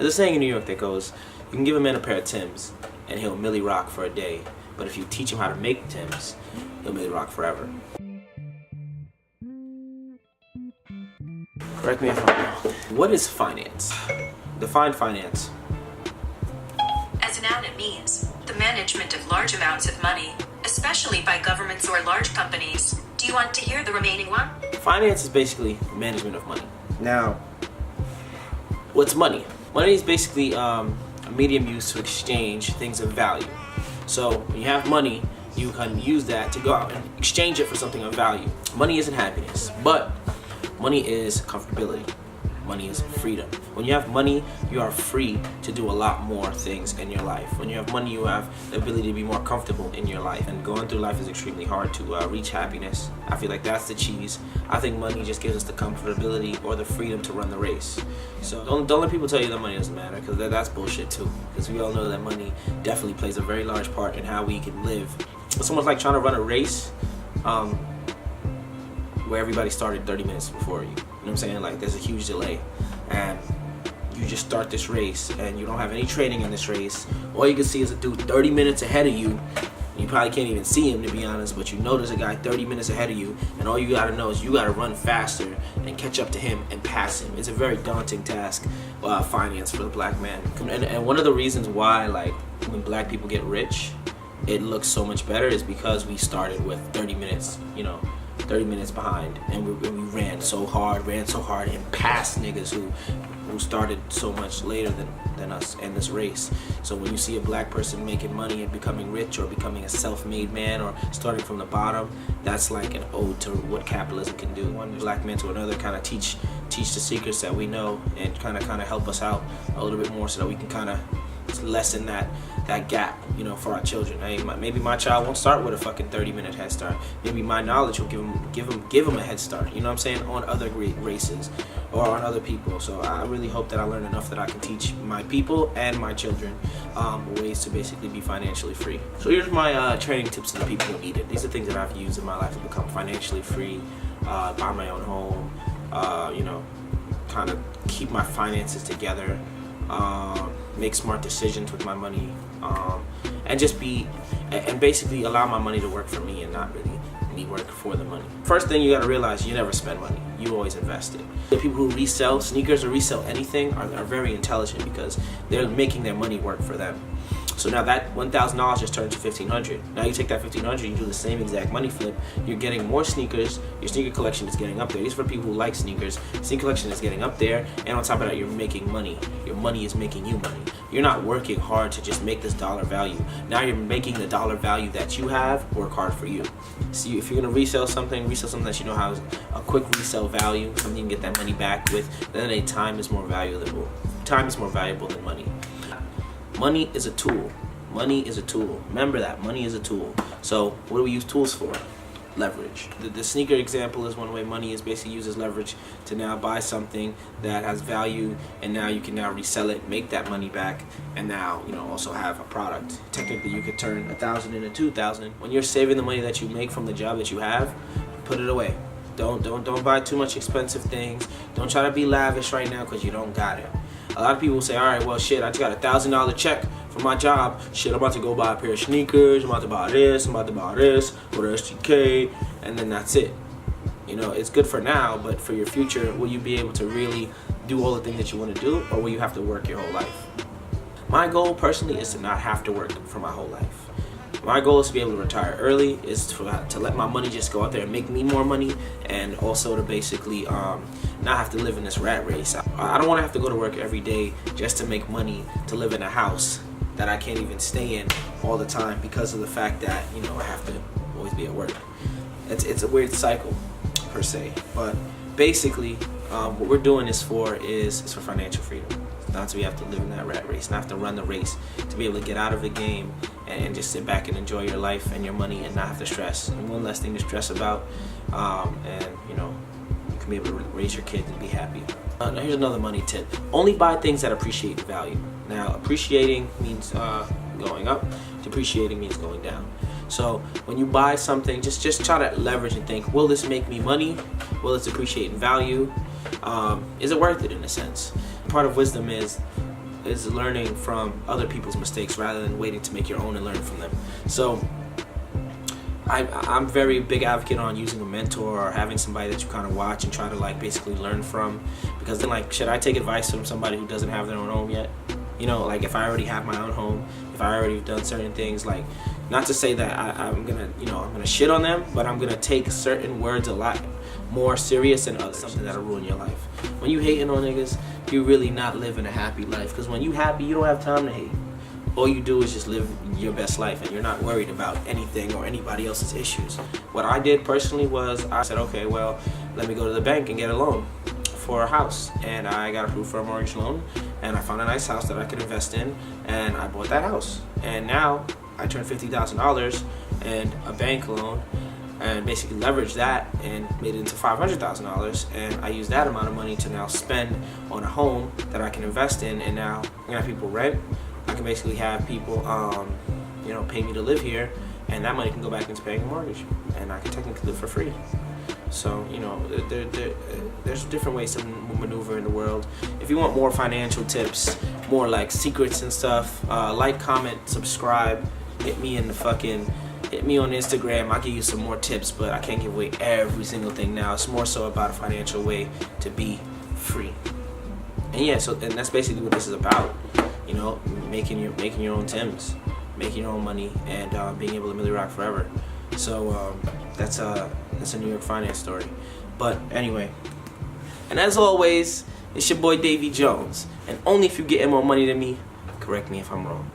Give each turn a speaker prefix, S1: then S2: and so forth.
S1: There's a saying in New York that goes, you can give a man a pair of Timbs and he'll milli rock for a day, but if you teach him how to make Timbs, he'll milli rock forever. Correct me if I'm wrong. What is finance? Define finance.
S2: As a noun, it means the management of large amounts of money, especially by governments or large companies. Do you want to hear the remaining one?
S1: Finance is basically management of money. Now, what's money? Money is basically a medium used to exchange things of value. So when you have money, you can use that to go out and exchange it for something of value. Money isn't happiness, but money is comfortability. Money is freedom. When you have money, you are free to do a lot more things in your life. When you have money, you have the ability to be more comfortable in your life. And going through life is extremely hard to reach happiness. I feel like that's the cheese. I think money just gives us the comfortability or the freedom to run the race. So don't let people tell you that money doesn't matter, because that's bullshit too. Because we all know that money definitely plays a very large part in how we can live. It's almost like trying to run a race where everybody started 30 minutes before you. You know what I'm saying? Like, there's a huge delay, and you just start this race and you don't have any training in this race. All you can see is a dude 30 minutes ahead of you. You probably can't even see him, to be honest, but you know there's a guy 30 minutes ahead of you, and all you gotta know is you gotta run faster and catch up to him and pass him. It's a very daunting task, finance, for the black man. And one of the reasons why, like, when black people get rich, it looks so much better is because we started with 30 minutes, 30 minutes behind, and we ran so hard and passed niggas who started so much later than us in this race. So when you see a black person making money and becoming rich, or becoming a self-made man, or starting from the bottom, that's like an ode to what capitalism can do. One black man to another, kind of teach the secrets that we know, and kind of help us out a little bit more, so that we can kind of lessen that gap, for our children. Hey, maybe my child won't start with a fucking 30-minute head start. Maybe my knowledge will give him a head start. You know what I'm saying? On other great races or on other people. So I really hope that I learn enough that I can teach my people and my children ways to basically be financially free. So here's my training tips to the people who need it. These are things that I've used in my life to become financially free, buy my own home, kind of keep my finances together, make smart decisions with my money, and basically allow my money to work for me and not really me work for the money. First thing you gotta realize, you never spend money, you always invest it. The people who resell sneakers or resell anything are very intelligent, because they're making their money work for them. So now that $1,000 just turned to $1,500. Now you take that $1,500, you do the same exact money flip, you're getting more sneakers, your sneaker collection is getting up there. These are for people who like sneakers. Sneaker collection is getting up there, and on top of that, you're making money. Your money is making you money. You're not working hard to just make this dollar value. Now you're making the dollar value that you have work hard for you. See, if you're gonna resell something that you know has a quick resale value, something you can get that money back with, then time is more valuable. Time is more valuable than money. Money is a tool. Money is a tool. Remember that. Money is a tool. So what do we use tools for? Leverage. The sneaker example is one way money is basically used as leverage to now buy something that has value, and now you can now resell it, make that money back, and now also have a product. Technically, you could turn 1,000 into 2,000. When you're saving the money that you make from the job that you have, put it away. Don't buy too much expensive things. Don't try to be lavish right now, because you don't got it. A lot of people say, all right, well, shit, I just got a $1,000 check for my job. Shit, I'm about to go buy a pair of sneakers. I'm about to buy this. I'm about to buy this. Go to SGK, and then that's it. It's good for now, but for your future, will you be able to really do all the things that you want to do, or will you have to work your whole life? My goal, personally, is to not have to work for my whole life. My goal is to be able to retire early, is to let my money just go out there and make me more money, and also to basically not have to live in this rat race. I don't want to have to go to work every day just to make money, to live in a house that I can't even stay in all the time, because of the fact that I have to always be at work. It's a weird cycle, per se, but basically what we're doing this for is for financial freedom. Not to have to live in that rat race, not have to run the race, to be able to get out of the game and just sit back and enjoy your life and your money and not have to stress. And one less thing to stress about, and you can be able to raise your kids and be happy. Now here's another money tip. Only buy things that appreciate value. Now appreciating means going up, depreciating means going down. So when you buy something, just try to leverage and think, will this make me money? Will it appreciate in value? Is it worth it, in a sense? Part of wisdom is is learning from other people's mistakes rather than waiting to make your own and learn from them. So I'm very big advocate on using a mentor or having somebody that you kind of watch and try to like basically learn from, because then like, should I take advice from somebody who doesn't have their own home yet? You know, like if I already have my own home, if I already have done certain things, like not to say that I'm gonna shit on them, but I'm gonna take certain words a lot more serious than others, something that'll ruin your life. When you hating on niggas, you're really not living a happy life, because when you happy, you don't have time to hate. All you do is just live your best life, and you're not worried about anything or anybody else's issues. What I did personally was I said, okay, well, let me go to the bank and get a loan for a house, and I got approved for a mortgage loan, and I found a nice house that I could invest in, and I bought that house. And now I turned $50,000 and a bank loan, and basically leveraged that and made it into $500,000, and I use that amount of money to now spend on a home that I can invest in, and now I'm gonna have people rent. I can basically have people, pay me to live here, and that money can go back into paying a mortgage, and I can technically live for free. So, there's different ways to maneuver in the world. If you want more financial tips, more like secrets and stuff, like, comment, subscribe, hit me on Instagram. I'll give you some more tips, but I can't give away every single thing now. It's more so about a financial way to be free. And yeah, and that's basically what this is about. Making your own Timbs, making your own money, and being able to Millie Rock forever. So that's a New York finance story. But anyway, and as always, it's your boy Davy Jones. And only if you get more money than me, correct me if I'm wrong.